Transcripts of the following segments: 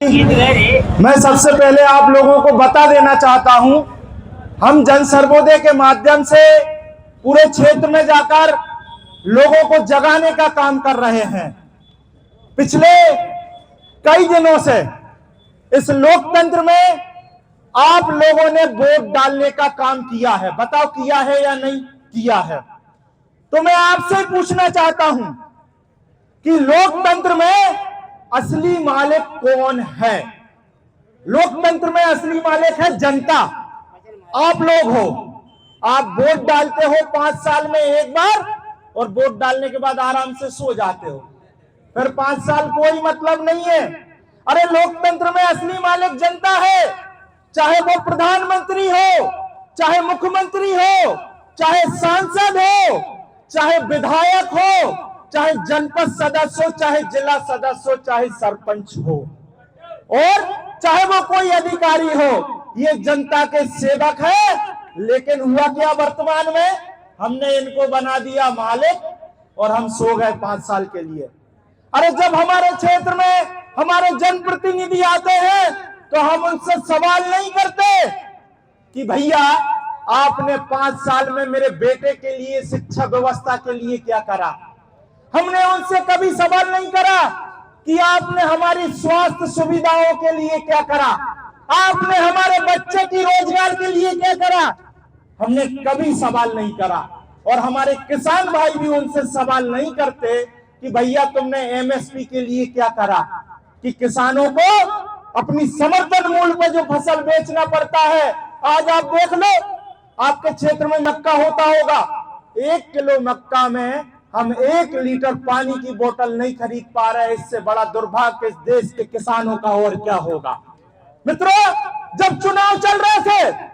मैं सबसे पहले आप लोगों को बता देना चाहता हूं, हम जन सर्वोदय के माध्यम से पूरे क्षेत्र में जाकर लोगों को जगाने का काम कर रहे हैं। पिछले कई दिनों से इस लोकतंत्र में आप लोगों ने वोट डालने का काम किया है। बताओ किया है या नहीं किया है? तो मैं आपसे पूछना चाहता हूं कि लोकतंत्र में असली मालिक कौन है? लोकतंत्र में असली मालिक है जनता, आप लोग हो। आप वोट डालते हो 5 साल में एक बार और वोट डालने के बाद आराम से सो जाते हो, फिर 5 साल कोई मतलब नहीं है। अरे लोकतंत्र में असली मालिक जनता है, चाहे वो प्रधानमंत्री हो, चाहे मुख्यमंत्री हो, चाहे सांसद हो, चाहे विधायक हो, चाहे जनपद सदस्य हो, चाहे जिला सदस्य हो, चाहे सरपंच हो, और चाहे वो कोई अधिकारी हो, ये जनता के सेवक है। लेकिन हुआ क्या वर्तमान में? हमने इनको बना दिया मालिक और हम सो गए 5 साल के लिए। अरे जब हमारे क्षेत्र में हमारे जनप्रतिनिधि आते हैं तो हम उनसे सवाल नहीं करते कि भैया आपने 5 साल में मेरे बेटे के लिए शिक्षा व्यवस्था के लिए क्या करा। हमने उनसे कभी सवाल नहीं करा कि आपने हमारी स्वास्थ्य सुविधाओं के लिए क्या करा, आपने हमारे बच्चे की रोजगार के लिए क्या करा। हमने कभी सवाल नहीं करा। और हमारे किसान भाई भी उनसे सवाल नहीं करते कि भैया तुमने एमएसपी के लिए क्या करा, कि किसानों को अपनी समर्थन मूल्य पर जो फसल बेचना पड़ता है। आज आप देख लो, आपके क्षेत्र में मक्का होता होगा, 1 किलो मक्का में हम 1 लीटर पानी की बोतल नहीं खरीद पा रहे। इससे बड़ा दुर्भाग्य इस देश के किसानों का और क्या होगा। मित्रों, जब चुनाव चल रहे थे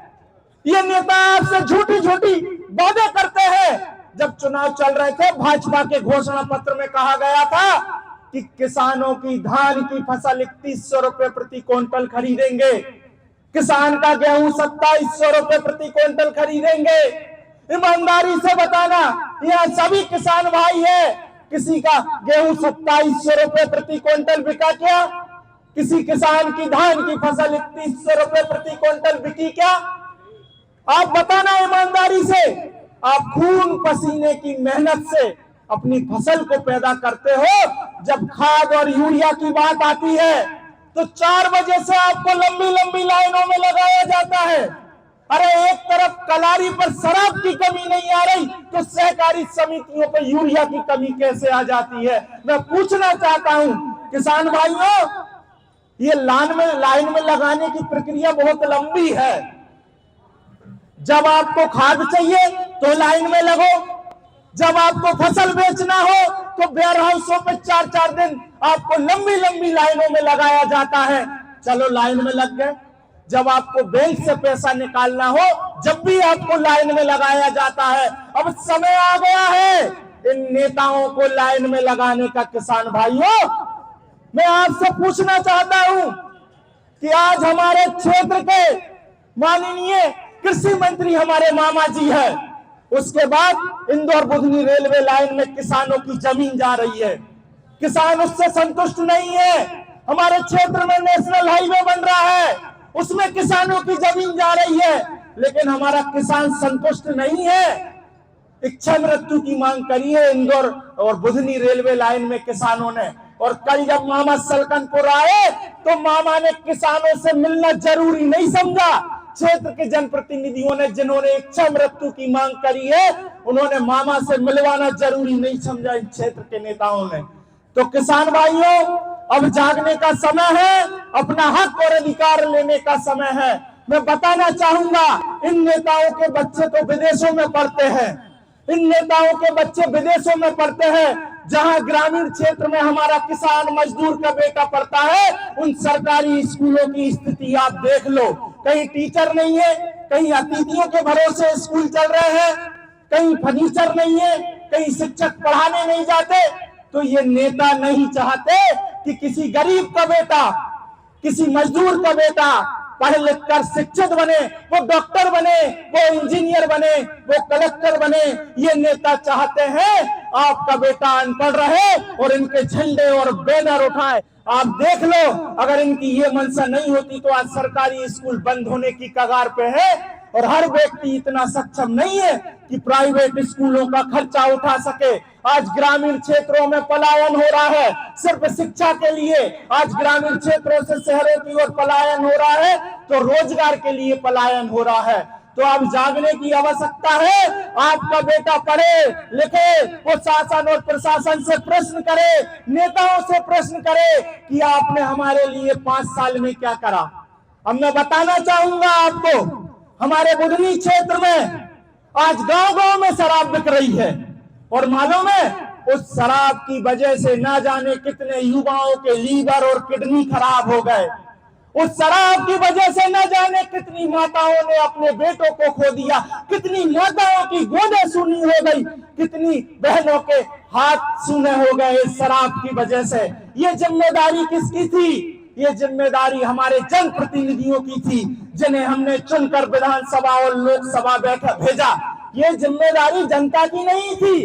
ये नेता आपसे झूठी झूठी वादे करते हैं। जब चुनाव चल रहे थे भाजपा के घोषणा पत्र में कहा गया था कि किसानों की धान की फसल 3100 रुपए प्रति क्विंटल खरीदेंगे, किसान का गेहूं 2700 रुपए प्रति क्विंटल खरीदेंगे। ईमानदारी से बताना, यहाँ सभी किसान भाई है, किसी का गेहूं 2700 रुपए प्रति क्विंटल बिका क्या? किसी किसान की धान की फसल 3100 रुपए प्रति क्विंटल बिकी क्या? आप बताना ईमानदारी से। आप खून पसीने की मेहनत से अपनी फसल को पैदा करते हो। जब खाद और यूरिया की बात आती है तो 4 बजे से आपको लंबी लंबी लाइनों में लगाया जाता है। अरे एक तरफ कलारी पर शराब की कमी नहीं आ रही तो सहकारी समितियों पर यूरिया की कमी कैसे आ जाती है? मैं पूछना चाहता हूं किसान भाइयों, ये लाइन में लगाने की प्रक्रिया बहुत लंबी है। जब आपको खाद चाहिए तो लाइन में लगो, जब आपको फसल बेचना हो तो वेयर हाउसों पे 4-4 दिन आपको लंबी लंबी लाइनों में लगाया जाता है। चलो लाइन में लग गए। जब आपको बैंक से पैसा निकालना हो जब भी आपको लाइन में लगाया जाता है। अब समय आ गया है इन नेताओं को लाइन में लगाने का। किसान भाइयों, मैं आपसे पूछना चाहता हूं कि आज हमारे क्षेत्र के माननीय कृषि मंत्री हमारे मामा जी है, उसके बाद इंदौर बुधनी रेलवे लाइन में किसानों की जमीन जा रही है, किसान उससे संतुष्ट नहीं है। हमारे क्षेत्र में नेशनल हाईवे बन रहा है, उसमें किसानों की जमीन जा रही है, लेकिन हमारा किसान संतुष्ट नहीं है। इच्छा मृत्यु की मांग करी है इंदौर और बुधनी रेलवे लाइन में किसानों ने। और कल जब मामा सलकनपुर आए तो मामा ने किसानों से मिलना जरूरी नहीं समझा। क्षेत्र के जनप्रतिनिधियों ने जिन्होंने इच्छा मृत्यु की मांग करी है उन्होंने मामा से मिलवाना जरूरी नहीं समझा इन क्षेत्र के नेताओं ने। तो किसान भाइयों, अब जागने का समय है, अपना हक और अधिकार लेने का समय है। मैं बताना चाहूंगा, इन नेताओं के बच्चे तो विदेशों में पढ़ते हैं, इन नेताओं के बच्चे विदेशों में पढ़ते हैं। जहां ग्रामीण क्षेत्र में हमारा किसान मजदूर का बेटा पढ़ता है, उन सरकारी स्कूलों की स्थिति आप देख लो। कहीं टीचर नहीं है, कहीं अतिथियों के भरोसे स्कूल चल रहे हैं, कहीं फर्नीचर नहीं है, कहीं शिक्षक पढ़ाने नहीं जाते। तो ये नेता नहीं चाहते कि किसी गरीब का बेटा, किसी मजदूर का बेटा पढ़ लिख कर शिक्षित बने, वो डॉक्टर बने, वो इंजीनियर बने, वो कलेक्टर बने। ये नेता चाहते हैं आपका बेटा अनपढ़ रहे और इनके झंडे और बैनर उठाए। आप देख लो, अगर इनकी ये मंशा नहीं होती तो आज सरकारी स्कूल बंद होने की कगार पे है। और हर व्यक्ति इतना सक्षम नहीं है कि प्राइवेट स्कूलों का खर्चा उठा सके। आज ग्रामीण क्षेत्रों में पलायन हो रहा है सिर्फ शिक्षा के लिए। आज ग्रामीण क्षेत्रों से शहरों की ओर पलायन हो रहा है तो रोजगार के लिए पलायन हो रहा है। तो अब जागने की आवश्यकता है। आपका बेटा पढ़े लिखे, वो शासन और प्रशासन से प्रश्न करे, नेताओं से प्रश्न करे कि आपने हमारे लिए 5 साल में क्या करा। अब मैं बताना चाहूंगा आपको, हमारे बुधनी क्षेत्र में आज गांव-गांव में शराब बिक रही है और मालूम है उस शराब की वजह से ना जाने कितने युवाओं के लीवर और किडनी खराब हो गए। उस शराब की वजह से न जाने कितनी माताओं ने अपने बेटों को खो दिया, कितनी माताओं की गोदें सूनी हो गई, कितनी बहनों के हाथ सूने हो गए इस शराब की वजह से। ये जिम्मेदारी किसकी थी? ये जिम्मेदारी हमारे जनप्रतिनिधियों की थी, जिन्हें हमने चुनकर विधानसभा और लोकसभा भेजा। ये जिम्मेदारी जनता की नहीं थी,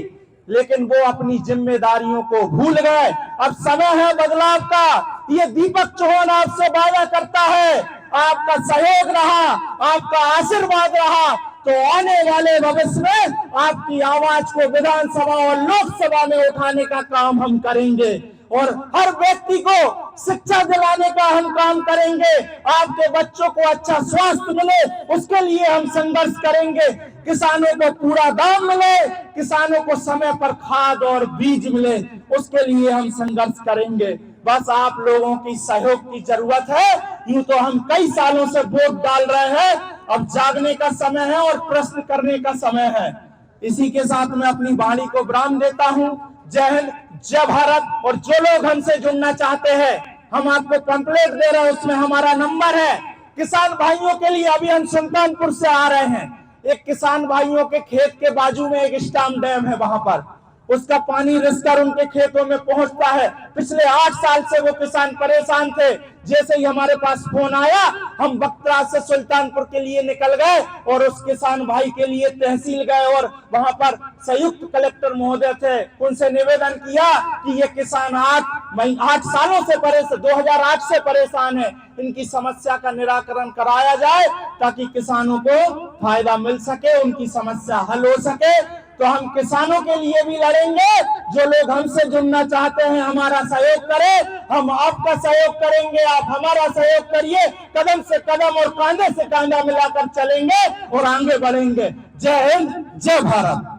लेकिन वो अपनी जिम्मेदारियों को भूल गए। अब समय है बदलाव का। ये दीपक चौहान आपसे वादा करता है, आपका सहयोग रहा, आपका आशीर्वाद रहा तो आने वाले भविष्य में आपकी आवाज को विधानसभा और लोकसभा में उठाने का काम हम करेंगे और हर व्यक्ति को शिक्षा दिलाने का हम काम करेंगे। आपके बच्चों को अच्छा स्वास्थ्य मिले उसके लिए हम संघर्ष करेंगे। किसानों को पूरा दाम मिले, किसानों को समय पर खाद और बीज मिले, उसके लिए हम संघर्ष करेंगे। बस आप लोगों की सहयोग की जरूरत है। यूं तो हम कई सालों से वोट डाल रहे हैं, अब जागने का समय है और प्रश्न करने का समय है। इसी के साथ मैं अपनी वाणी को विराम देता हूं। जय हिंद, जय भारत। और जो लोग हमसे जुड़ना चाहते हैं, हम आपको पंपलेट दे रहे हैं, उसमें हमारा नंबर है। किसान भाइयों के लिए अभी हम सुल्तानपुर से आ रहे हैं। एक किसान भाइयों के खेत के बाजू में एक स्टाम डैम है, वहां पर उसका पानी रिसकर उनके खेतों में पहुंचता है। पिछले 8 साल से वो किसान परेशान थे। जैसे ही हमारे पास फोन आया, हम बक्तरा से सुल्तानपुर के लिए निकल गए और उस किसान भाई के लिए तहसील गए और वहां पर संयुक्त कलेक्टर महोदय थे, उनसे निवेदन किया कि ये किसान 8 सालों से 2008 से परेशान है, इनकी समस्या का निराकरण कराया जाए ताकि किसानों को फायदा मिल सके, उनकी समस्या हल हो सके। तो हम किसानों के लिए भी लड़ेंगे। जो लोग हमसे जुड़ना चाहते हैं, हमारा सहयोग करें, हम आपका सहयोग करेंगे, आप हमारा सहयोग करिए। कदम से कदम और कांधे से कांधा मिलाकर चलेंगे और आगे बढ़ेंगे। जय हिंद, जय भारत।